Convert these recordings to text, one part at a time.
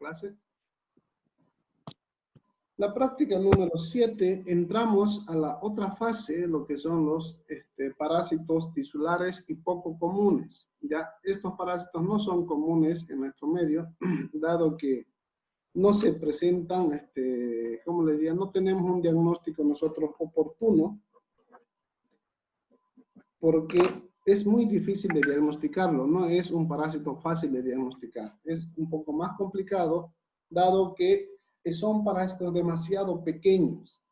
clase. La práctica número 7, entramos a la otra fase, lo que son los parásitos tisulares y poco comunes. Ya, estos parásitos no son comunes en nuestro medio, dado que no se presentan, ¿cómo le diría? No tenemos un diagnóstico nosotros oportuno, porque es muy difícil de diagnosticarlo, no es un parásito fácil de diagnosticar, es un poco más complicado, dado que son parásitos demasiado pequeños.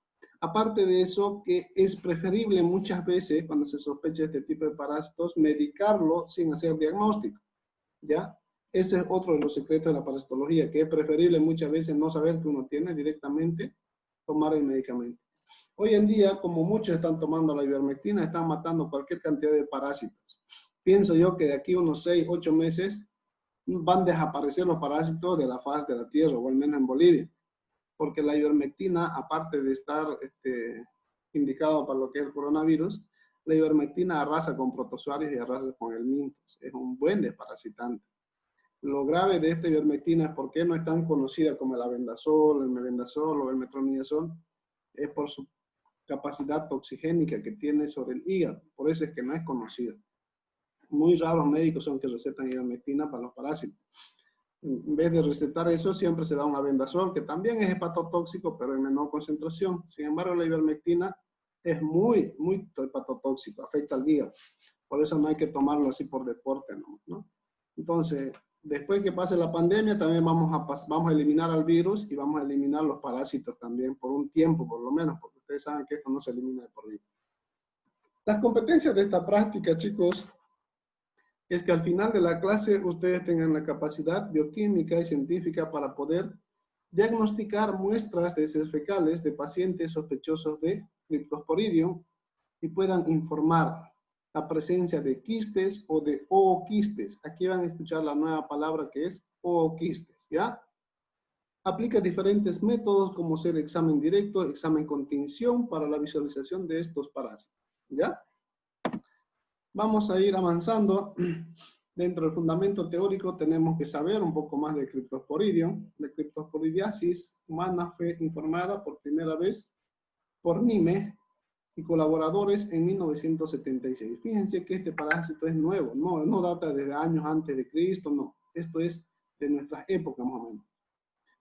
Aparte de eso, que es preferible muchas veces, cuando se sospecha este tipo de parásitos, medicarlo sin hacer diagnóstico, ¿ya? Ese es otro de los secretos de la parasitología, que es preferible muchas veces no saber que uno tiene directamente, tomar el medicamento. Hoy en día, como muchos están tomando la ivermectina, están matando cualquier cantidad de parásitos. Pienso yo que de aquí unos 6, 8 meses van a desaparecer los parásitos de la faz de la tierra, o al menos en Bolivia. Porque la ivermectina, aparte de estar indicado para lo que es el coronavirus, la ivermectina arrasa con protozoarios y arrasa con helmintos. Es un buen desparasitante. Lo grave de esta ivermectina es porque no es tan conocida como el albendazol, el mebendazol o el metronidazol, es por su capacidad toxigénica que tiene sobre el hígado. Por eso es que no es conocida. Muy raros médicos son que recetan ivermectina para los parásitos. En vez de recetar eso, siempre se da un albendazol, que también es hepatotóxico, pero en menor concentración. Sin embargo, la ivermectina es muy hepatotóxico, afecta al hígado. Por eso no hay que tomarlo así por deporte, ¿no? Entonces, después que pase la pandemia, también vamos a eliminar al virus y vamos a eliminar los parásitos también, por un tiempo por lo menos, porque ustedes saben que esto no se elimina de por vida. Las competencias de esta práctica, chicos, es que al final de la clase ustedes tengan la capacidad bioquímica y científica para poder diagnosticar muestras de heces fecales de pacientes sospechosos de Cryptosporidium y puedan informar la presencia de quistes o de ooquistes. Aquí van a escuchar la nueva palabra que es ooquistes, ¿ya? Aplica diferentes métodos como ser examen directo, examen con tinción para la visualización de estos parásitos, ¿ya? Vamos a ir avanzando. Dentro del fundamento teórico tenemos que saber un poco más de Cryptosporidium. La criptosporidiasis humana fue informada por primera vez por Nime y colaboradores en 1976. Fíjense que este parásito es nuevo, no data desde años antes de Cristo, no. Esto es de nuestra época más o menos.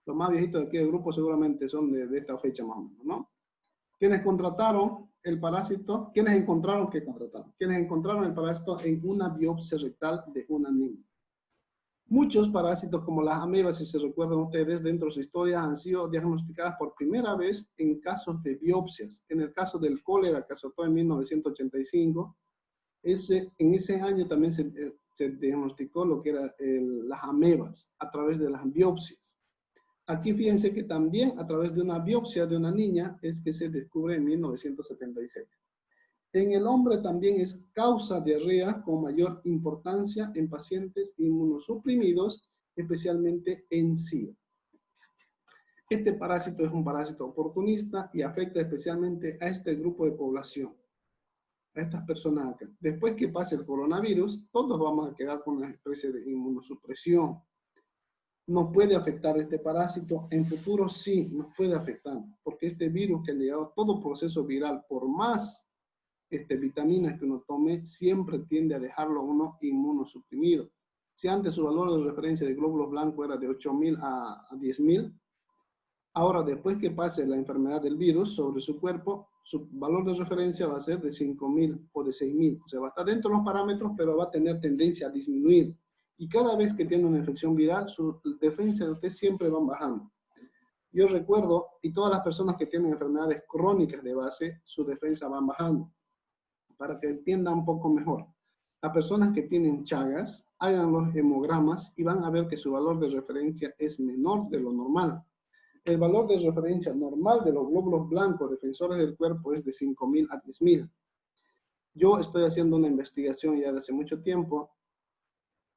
Los más viejitos de aquí del grupo seguramente son de esta fecha más o menos, ¿no? Quienes contrataron el parásito, quienes encontraron el parásito en una biopsia rectal de una niña. Muchos parásitos como las amebas, si se recuerdan ustedes, dentro de su historia han sido diagnosticadas por primera vez en casos de biopsias. En el caso del cólera que azotó en 1985, en ese año también se diagnosticó lo que eran las amebas a través de las biopsias. Aquí fíjense que también a través de una biopsia de una niña es que se descubre en 1976. En el hombre también es causa diarrea con mayor importancia en pacientes inmunosuprimidos, especialmente en SIDA. Este parásito es un parásito oportunista y afecta especialmente a este grupo de población, a estas personas acá. Después que pase el coronavirus, todos vamos a quedar con una especie de inmunosupresión. ¿Nos puede afectar este parásito? En futuro sí, nos puede afectar, porque este virus que ha llegado a todo proceso viral, por más vitaminas que uno tome, siempre tiende a dejarlo uno inmunosuprimido. Si antes su valor de referencia de glóbulos blancos era de 8.000 a 10.000, ahora después que pase la enfermedad del virus sobre su cuerpo, su valor de referencia va a ser de 5.000 o de 6.000. O sea, va a estar dentro de los parámetros, pero va a tener tendencia a disminuir. Y cada vez que tiene una infección viral, su defensa de usted siempre van bajando. Yo recuerdo, y todas las personas que tienen enfermedades crónicas de base, su defensa van bajando. Para que entiendan un poco mejor. Las personas que tienen chagas, hagan los hemogramas y van a ver que su valor de referencia es menor de lo normal. El valor de referencia normal de los glóbulos blancos defensores del cuerpo es de 5.000 a 10.000. Yo estoy haciendo una investigación ya de hace mucho tiempo.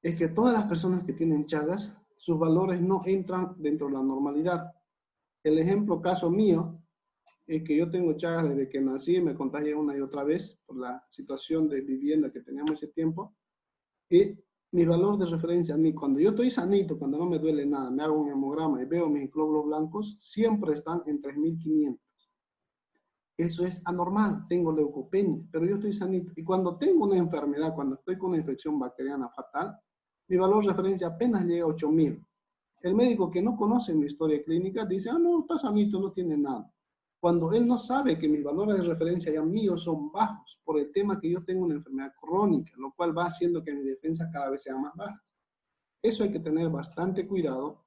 Es que todas las personas que tienen chagas, sus valores no entran dentro de la normalidad. El ejemplo caso mío es que yo tengo chagas desde que nací, me contagié una y otra vez por la situación de vivienda que teníamos ese tiempo, y mi valor de referencia a mí, cuando yo estoy sanito, cuando no me duele nada, me hago un hemograma y veo mis glóbulos blancos, siempre están en 3.500. Eso es anormal, tengo leucopenia, pero yo estoy sanito. Y cuando tengo una enfermedad, cuando estoy con una infección bacteriana fatal, mi valor de referencia apenas llega a 8.000. El médico que no conoce mi historia clínica dice, ah, no, está sanito, no tiene nada. Cuando él no sabe que mis valores de referencia ya míos son bajos por el tema que yo tengo una enfermedad crónica, lo cual va haciendo que mi defensa cada vez sea más baja. Eso hay que tener bastante cuidado.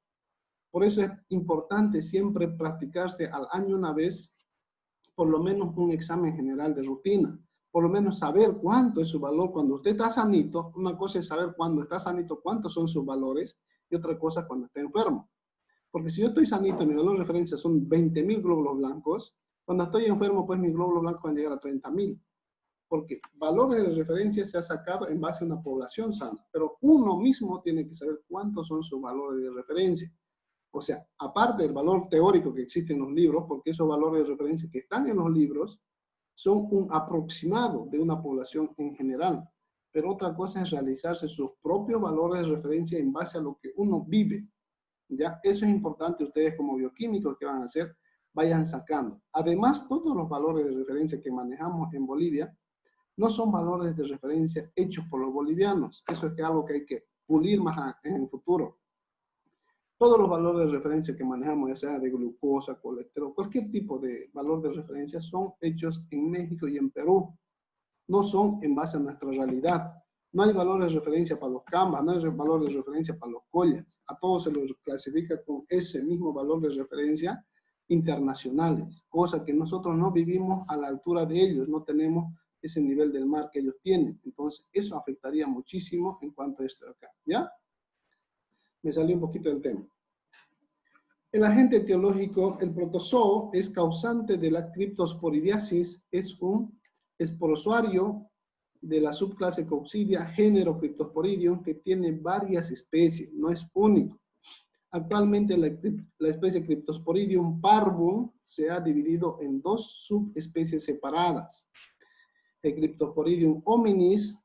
Por eso es importante siempre practicarse al año una vez, por lo menos un examen general de rutina. Por lo menos saber cuánto es su valor cuando usted está sanito. Una cosa es saber cuando está sanito cuántos son sus valores y otra cosa cuando está enfermo. Porque si yo estoy sanito, mi valor de referencia son 20.000 glóbulos blancos, cuando estoy enfermo, pues mis glóbulos blancos van a llegar a 30.000. Porque valores de referencia se ha sacado en base a una población sana, pero uno mismo tiene que saber cuántos son sus valores de referencia. O sea, aparte del valor teórico que existe en los libros, porque esos valores de referencia que están en los libros son un aproximado de una población en general. Pero otra cosa es realizarse sus propios valores de referencia en base a lo que uno vive. ¿Ya? Eso es importante, ustedes como bioquímicos que van a hacer, vayan sacando. Además, todos los valores de referencia que manejamos en Bolivia no son valores de referencia hechos por los bolivianos. Eso es algo que hay que pulir más en el futuro. Todos los valores de referencia que manejamos, ya sea de glucosa, colesterol, cualquier tipo de valor de referencia, son hechos en México y en Perú. No son en base a nuestra realidad. No hay valores de referencia para los cambas, no hay valor de referencia para los collas. A todos se los clasifica con ese mismo valor de referencia internacionales, cosa que nosotros no vivimos a la altura de ellos, no tenemos ese nivel del mar que ellos tienen. Entonces, eso afectaría muchísimo en cuanto a esto de acá, ¿ya? Me salí un poquito del tema. El agente etiológico, el protozoo, es causante de la criptosporidiasis, es un esporozoario de la subclase Coccidia, género Cryptosporidium, que tiene varias especies, no es único. Actualmente la especie Cryptosporidium parvum se ha dividido en dos subespecies separadas. El Cryptosporidium hominis,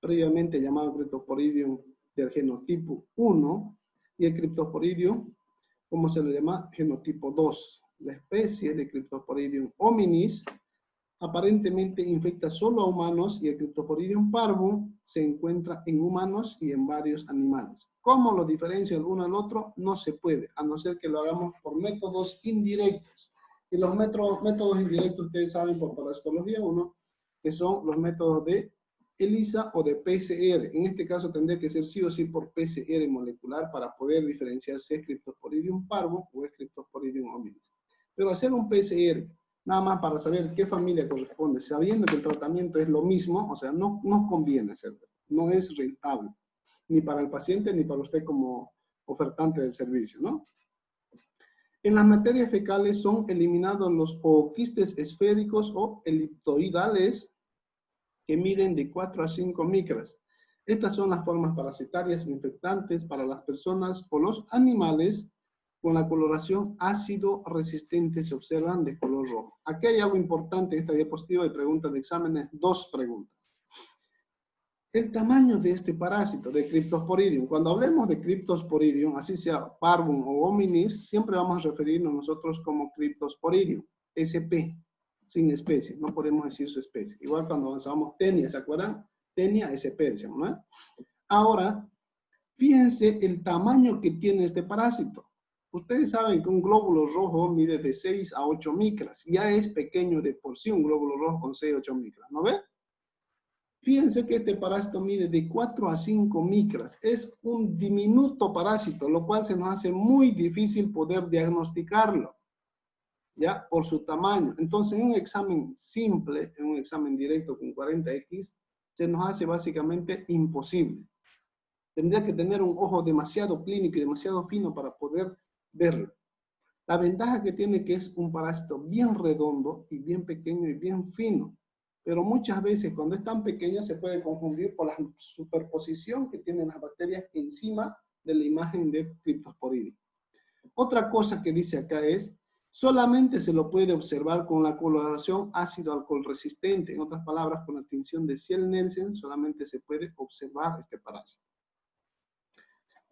previamente llamado Cryptosporidium del genotipo 1, y el Cryptosporidium, como se le llama, genotipo 2. La especie de Cryptosporidium hominis aparentemente infecta solo a humanos y el Cryptosporidium parvum se encuentra en humanos y en varios animales. ¿Cómo lo diferencia el uno del otro? No se puede, a no ser que lo hagamos por métodos indirectos. Y los métodos indirectos, ustedes saben por parasitología 1, que son los métodos de ELISA o de PCR. En este caso tendría que ser sí o sí por PCR molecular para poder diferenciar si es Cryptosporidium parvum o es Cryptosporidium hominis. Pero hacer un PCR nada más para saber qué familia corresponde, sabiendo que el tratamiento es lo mismo, o sea, no conviene hacerlo, no es rentable, ni para el paciente ni para usted como ofertante del servicio, ¿no? En las materias fecales son eliminados los ooquistes esféricos o elipsoidales que miden de 4 a 5 micras. Estas son las formas parasitarias infectantes para las personas o los animales con la coloración ácido resistente se observan de color rojo. Aquí hay algo importante en esta diapositiva de preguntas de exámenes, dos preguntas. El tamaño de este parásito, de Cryptosporidium. Cuando hablemos de Cryptosporidium, así sea parvum o hominis, siempre vamos a referirnos nosotros como Cryptosporidium, SP, sin especie, no podemos decir su especie. Igual cuando avanzamos Tenia, ¿se acuerdan? Tenia SP, decíamos, ¿no? Ahora, fíjense el tamaño que tiene este parásito. Ustedes saben que un glóbulo rojo mide de 6 a 8 micras. Ya es pequeño de por sí un glóbulo rojo con 6 a 8 micras. ¿No ve? Fíjense que este parásito mide de 4 a 5 micras. Es un diminuto parásito, lo cual se nos hace muy difícil poder diagnosticarlo, ¿ya? Por su tamaño. Entonces, en un examen simple, en un examen directo con 40X, se nos hace básicamente imposible. Tendría que tener un ojo demasiado clínico y demasiado fino para poder verlo. La ventaja que tiene que es un parásito bien redondo y bien pequeño y bien fino. Pero muchas veces cuando es tan pequeño se puede confundir por la superposición que tienen las bacterias encima de la imagen de Cryptosporidium. Otra cosa que dice acá es, Solamente se lo puede observar con la coloración ácido-alcohol resistente. En otras palabras, con la tinción de Ciel-Nielsen solamente se puede observar este parásito.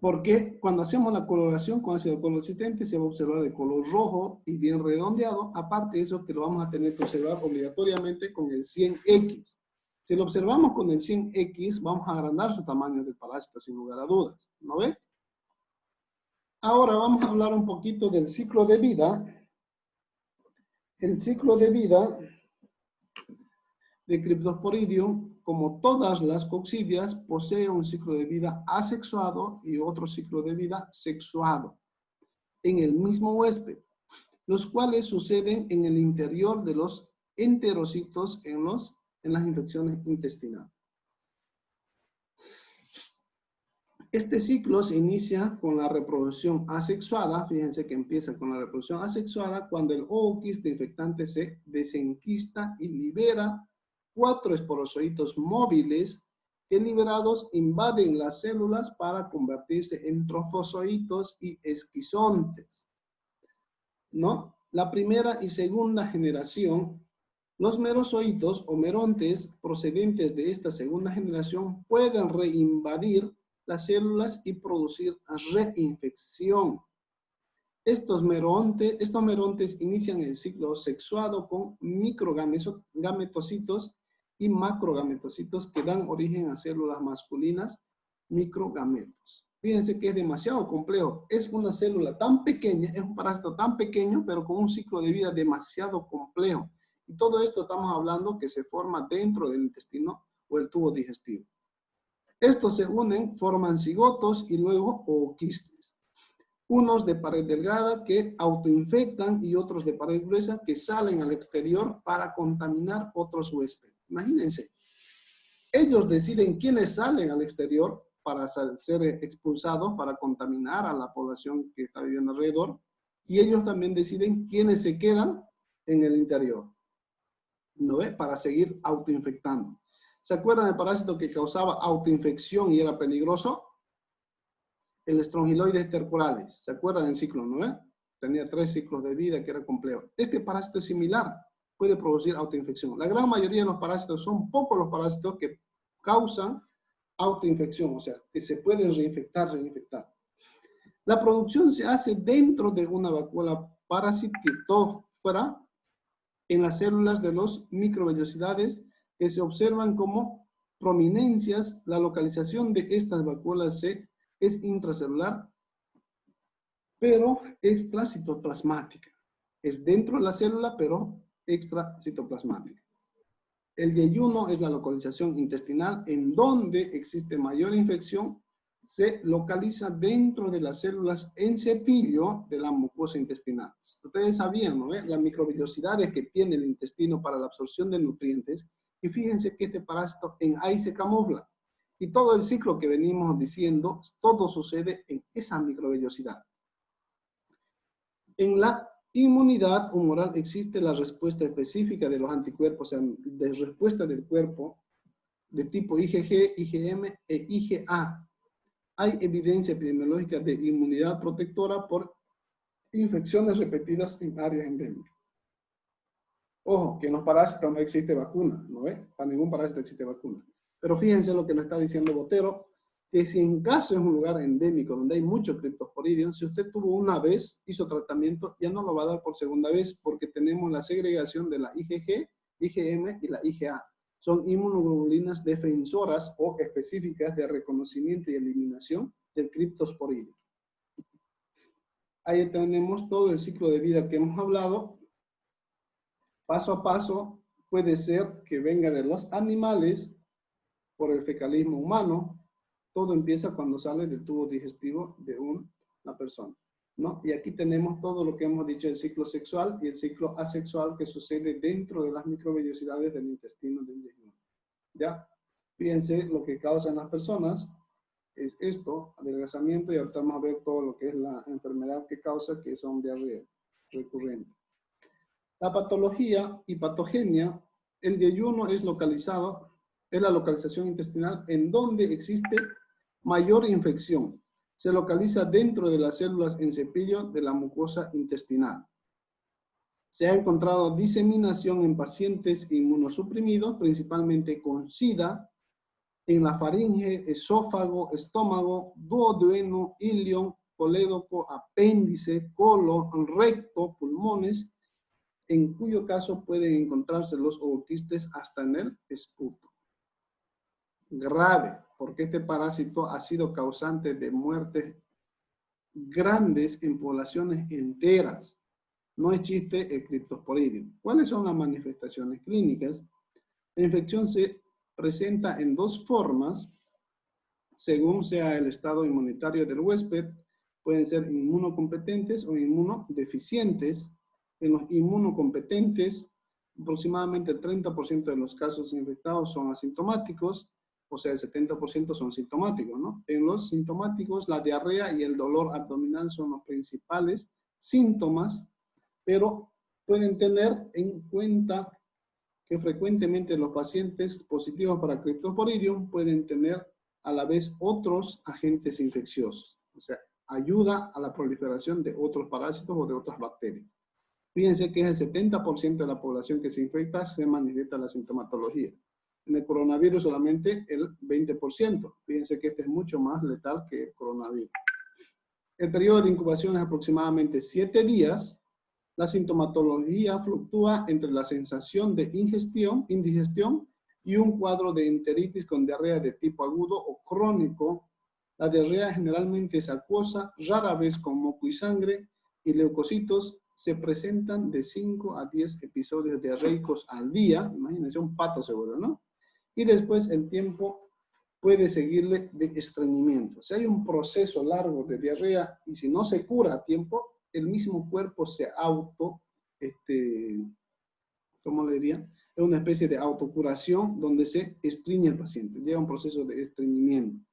Porque cuando hacemos la coloración con ácido alcohol resistente se va a observar de color rojo y bien redondeado. Aparte de eso que lo vamos a tener que observar obligatoriamente con el 100X. Si lo observamos con el 100X vamos a agrandar su tamaño del parásito sin lugar a dudas. ¿No ve? Ahora vamos a hablar un poquito del ciclo de vida. El ciclo de vida de Cryptosporidium, como todas las coccidias, posee un ciclo de vida asexuado y otro ciclo de vida sexuado en el mismo huésped, los cuales suceden en el interior de los enterocitos en las infecciones intestinales. Este ciclo se inicia con la reproducción asexuada. Fíjense que empieza con la reproducción asexuada cuando el ooquiste infectante se desenquista y libera 4 esporozoitos móviles que liberados invaden las células para convertirse en trofozoitos y esquizontes, ¿no? La primera y segunda generación, los merozoitos o merontes procedentes de esta segunda generación pueden reinvadir las células y producir reinfección. Estos merontes inician el ciclo sexuado con microgametocitos y macrogametocitos que dan origen a células masculinas, microgametos. Fíjense que es demasiado complejo. Es una célula tan pequeña, es un parásito tan pequeño, pero con un ciclo de vida demasiado complejo. Y todo esto estamos hablando que se forma dentro del intestino o el tubo digestivo. Estos se unen, forman cigotos y luego ooquistes. Unos de pared delgada que autoinfectan y otros de pared gruesa que salen al exterior para contaminar otros huéspedes. Imagínense, ellos deciden quiénes salen al exterior para ser expulsados, para contaminar a la población que está viviendo alrededor, y ellos también deciden quiénes se quedan en el interior, ¿no ve? Para seguir autoinfectando. ¿Se acuerdan del parásito que causaba autoinfección y era peligroso? El Strongyloides stercoralis. ¿Se acuerdan del ciclo, no? Tenía 3 ciclos de vida que era complejo. Este parásito es similar. Puede producir autoinfección. La gran mayoría de los parásitos son pocos los parásitos que causan autoinfección. O sea, que se pueden reinfectar. La producción se hace dentro de una vacuola parasitófora en las células de los microvellosidades que se observan como prominencias. La localización de estas vacuolas es intracelular, pero extracitoplasmática. Es dentro de la célula, pero extracitoplasmática. El yeyuno es la localización intestinal en donde existe mayor infección. Se localiza dentro de las células en cepillo de la mucosa intestinal. Ustedes sabían, ¿no? Las microvellosidades que tiene el intestino para la absorción de nutrientes. Y fíjense que este parásito ahí se camufla. Y todo el ciclo que venimos diciendo, todo sucede en esa microvellosidad. En la inmunidad humoral existe la respuesta específica de los anticuerpos, o sea, de respuesta del cuerpo de tipo IgG, IgM e IgA. Hay evidencia epidemiológica de inmunidad protectora por infecciones repetidas en áreas endémicas. Ojo, que en los parásitos no existe vacuna, ¿no ve? Para ningún parásito existe vacuna. Pero fíjense lo que nos está diciendo Botero, que si en caso es un lugar endémico donde hay mucho Cryptosporidium, si usted tuvo una vez, hizo tratamiento, ya no lo va a dar por segunda vez porque tenemos la segregación de la IgG, IgM y la IgA. Son inmunoglobulinas defensoras o específicas de reconocimiento y eliminación del Cryptosporidium. Ahí tenemos todo el ciclo de vida que hemos hablado. Paso a paso, puede ser que venga de los animales por el fecalismo humano. Todo empieza cuando sale del tubo digestivo de una persona, ¿no? Y aquí tenemos todo lo que hemos dicho, el ciclo sexual y el ciclo asexual que sucede dentro de las microvellosidades del intestino del yeyuno. ¿Ya? Fíjense lo que causan las personas. Es esto, adelgazamiento, y ahorita vamos a ver todo lo que es la enfermedad que causa, que son diarrea recurrente. La patología y patogenia, el yeyuno es la localización intestinal en donde existe mayor infección. Se localiza dentro de las células en cepillo de la mucosa intestinal. Se ha encontrado diseminación en pacientes inmunosuprimidos, principalmente con SIDA, en la faringe, esófago, estómago, duodeno, ilion, colédoco, apéndice, colon, recto, pulmones, en cuyo caso pueden encontrarse los ooquistes hasta en el esputo. Grave, porque este parásito ha sido causante de muertes grandes en poblaciones enteras. No es chiste el Cryptosporidium. ¿Cuáles son las manifestaciones clínicas? La infección se presenta en dos formas, según sea el estado inmunitario del huésped. Pueden ser inmunocompetentes o inmunodeficientes. En los inmunocompetentes, aproximadamente el 30% de los casos infectados son asintomáticos, o sea, el 70% son sintomáticos, ¿no? En los sintomáticos, la diarrea y el dolor abdominal son los principales síntomas, pero pueden tener en cuenta que frecuentemente los pacientes positivos para Cryptosporidium pueden tener a la vez otros agentes infecciosos, o sea, ayuda a la proliferación de otros parásitos o de otras bacterias. Fíjense que es el 70% de la población que se infecta se manifiesta la sintomatología. En el coronavirus solamente el 20%. Fíjense que este es mucho más letal que el coronavirus. El periodo de incubación es aproximadamente 7 días. La sintomatología fluctúa entre la sensación de indigestión y un cuadro de enteritis con diarrea de tipo agudo o crónico. La diarrea generalmente es acuosa, rara vez con moco y sangre, y leucocitos se presentan de 5 a 10 episodios diarreicos al día. Imagínense un pato seguro, ¿no? Y después el tiempo puede seguirle de estreñimiento. Si hay un proceso largo de diarrea y si no se cura a tiempo, el mismo cuerpo se ¿cómo le diría? Es una especie de autocuración donde se estreñe el paciente. Llega un proceso de estreñimiento.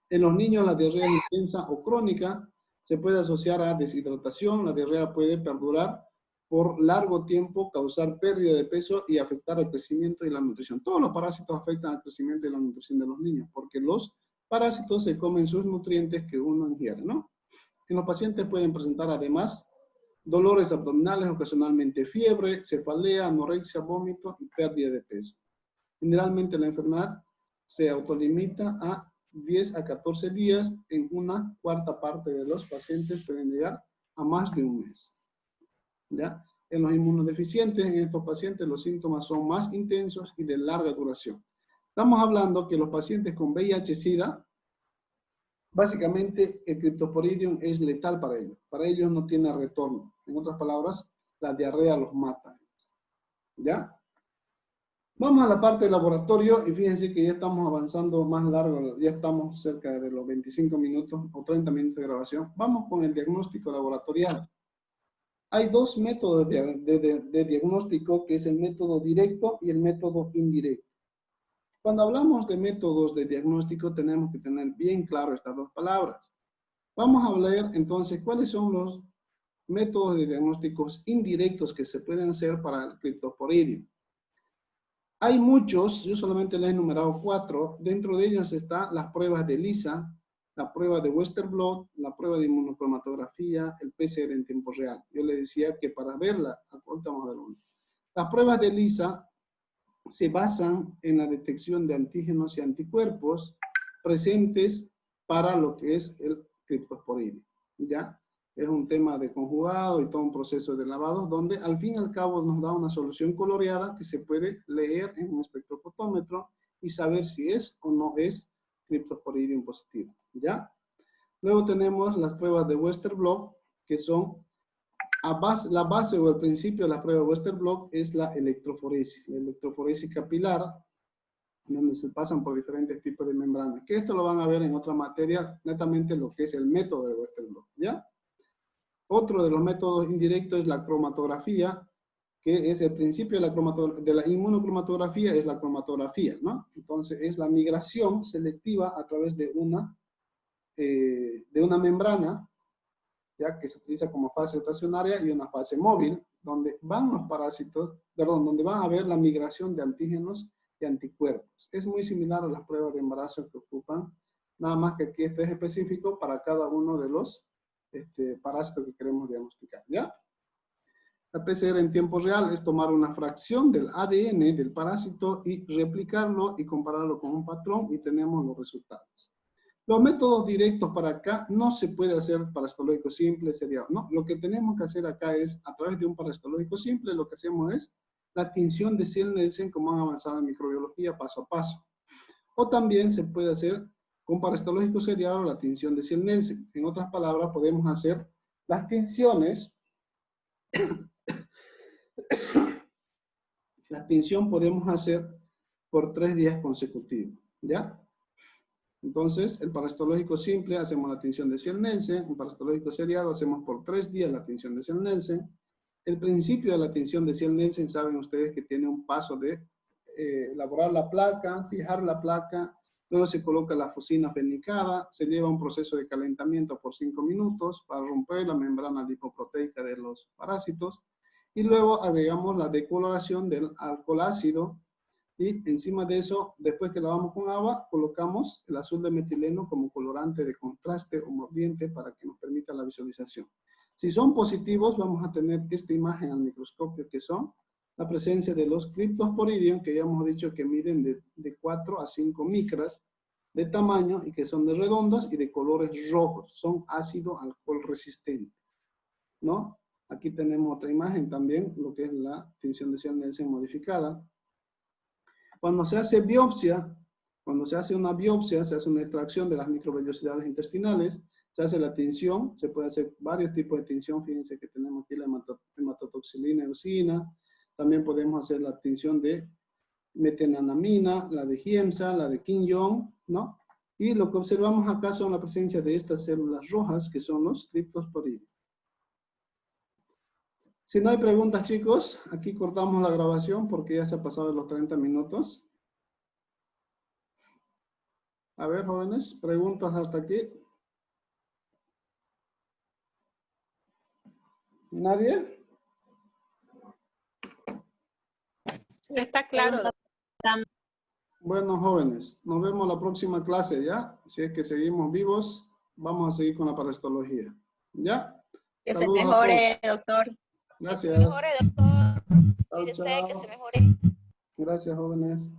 En los niños la diarrea intensa o crónica se puede asociar a deshidratación. La diarrea puede perdurar por largo tiempo, causar pérdida de peso y afectar el crecimiento y la nutrición. Todos los parásitos afectan al crecimiento y la nutrición de los niños, porque los parásitos se comen sus nutrientes que uno ingiere, ¿no? En los pacientes pueden presentar además dolores abdominales, ocasionalmente fiebre, cefalea, anorexia, vómito y pérdida de peso. Generalmente la enfermedad se autolimita a 10 a 14 días. En una cuarta parte de los pacientes pueden llegar a más de un mes. ¿Ya? En los inmunodeficientes, en estos pacientes, los síntomas son más intensos y de larga duración. Estamos hablando que los pacientes con VIH-Sida, básicamente el Cryptosporidium es letal para ellos. Para ellos no tiene retorno. En otras palabras, la diarrea los mata. ¿Ya? Vamos a la parte del laboratorio y fíjense que ya estamos avanzando más largo, ya estamos cerca de los 25 minutos o 30 minutos de grabación. Vamos con el diagnóstico laboratorial. Hay dos métodos de diagnóstico, que es el método directo y el método indirecto. Cuando hablamos de métodos de diagnóstico, tenemos que tener bien claro estas dos palabras. Vamos a hablar entonces cuáles son los métodos de diagnósticos indirectos que se pueden hacer para el Cryptosporidium. Hay muchos, yo solamente les he enumerado 4. Dentro de ellos están las pruebas de ELISA, la prueba de Western blot, la prueba de inmunocromatografía, el PCR en tiempo real. Yo les decía que para verla, ahorita vamos a ver una. Las pruebas de ELISA se basan en la detección de antígenos y anticuerpos presentes para lo que es el Cryptosporidium, ¿ya? Es un tema de conjugado y todo un proceso de lavado donde al fin y al cabo nos da una solución coloreada que se puede leer en un espectrofotómetro y saber si es o no es Cryptosporidium positivo, ¿ya? Luego tenemos las pruebas de Western blot, que son la base o el principio de la prueba de Western blot es la electroforesis capilar, donde se pasan por diferentes tipos de membranas, que esto lo van a ver en otra materia, netamente lo que es el método de Western blot, ¿ya? Otro de los métodos indirectos es la cromatografía, que es el principio de la inmunocromatografía, es la cromatografía, ¿no? Entonces es la migración selectiva a través de una membrana, ya que se utiliza como fase estacionaria y una fase móvil, donde van los parásitos, perdón, donde van a ver la migración de antígenos y anticuerpos. Es muy similar a las pruebas de embarazo que ocupan, nada más que aquí este es específico para cada uno de los parásitos que queremos diagnosticar, ¿ya? La PCR en tiempo real es tomar una fracción del ADN del parásito y replicarlo y compararlo con un patrón y tenemos los resultados. Los métodos directos para acá no se puede hacer parasitológico simple, seriado. No, lo que tenemos que hacer acá es, a través de un parasitológico simple, lo que hacemos es la tinción de Ziel-Nielsen como han avanzado en microbiología paso a paso. O también se puede hacer con parasitológico seriado la tinción de Ziel-Nielsen. En otras palabras, podemos hacer las tinciones. La tinción podemos hacer por 3 días consecutivos, ¿ya? Entonces, el parasitológico simple hacemos la tinción de Ziel-Nielsen, el parasitológico seriado hacemos por 3 días la tinción de Ziel-Nielsen. El principio de la tinción de Ziel-Nielsen, saben ustedes que tiene un paso de elaborar la placa, fijar la placa, luego se coloca la fusina fenicada, se lleva un proceso de calentamiento por 5 minutos para romper la membrana lipoproteica de los parásitos, y luego agregamos la decoloración del alcohol ácido, y encima de eso, después que lavamos con agua, colocamos el azul de metileno como colorante de contraste o mordiente para que nos permita la visualización. Si son positivos, vamos a tener esta imagen al microscopio, que son la presencia de los Cryptosporidium, que ya hemos dicho que miden de 4 a 5 micras de tamaño y que son de redondos y de colores rojos. Son ácido alcohol resistentes, ¿no? Aquí tenemos otra imagen también, lo que es la tinción de Ziel-Nielsen modificada. Cuando se hace biopsia, cuando se hace una biopsia, se hace una extracción de las microvellosidades intestinales, se hace la tinción, se puede hacer varios tipos de tinción, fíjense que tenemos aquí la hematotoxilina eosina, también podemos hacer la tinción de metenanamina, la de Giemsa, la de Quinjon, ¿no? Y lo que observamos acá son la presencia de estas células rojas, que son los Cryptosporidium. Si no hay preguntas, chicos, aquí cortamos la grabación porque ya se ha pasado de los 30 minutos. A ver, jóvenes, preguntas hasta aquí. ¿Nadie? Está claro. Bueno, jóvenes, nos vemos la próxima clase, ¿ya? Si es que seguimos vivos, vamos a seguir con la parasitología. ¿Ya? Que se mejore, doctor. Gracias. Que se mejore, doctor. Chao, Cuídese, chao. que se mejore. Gracias, jóvenes.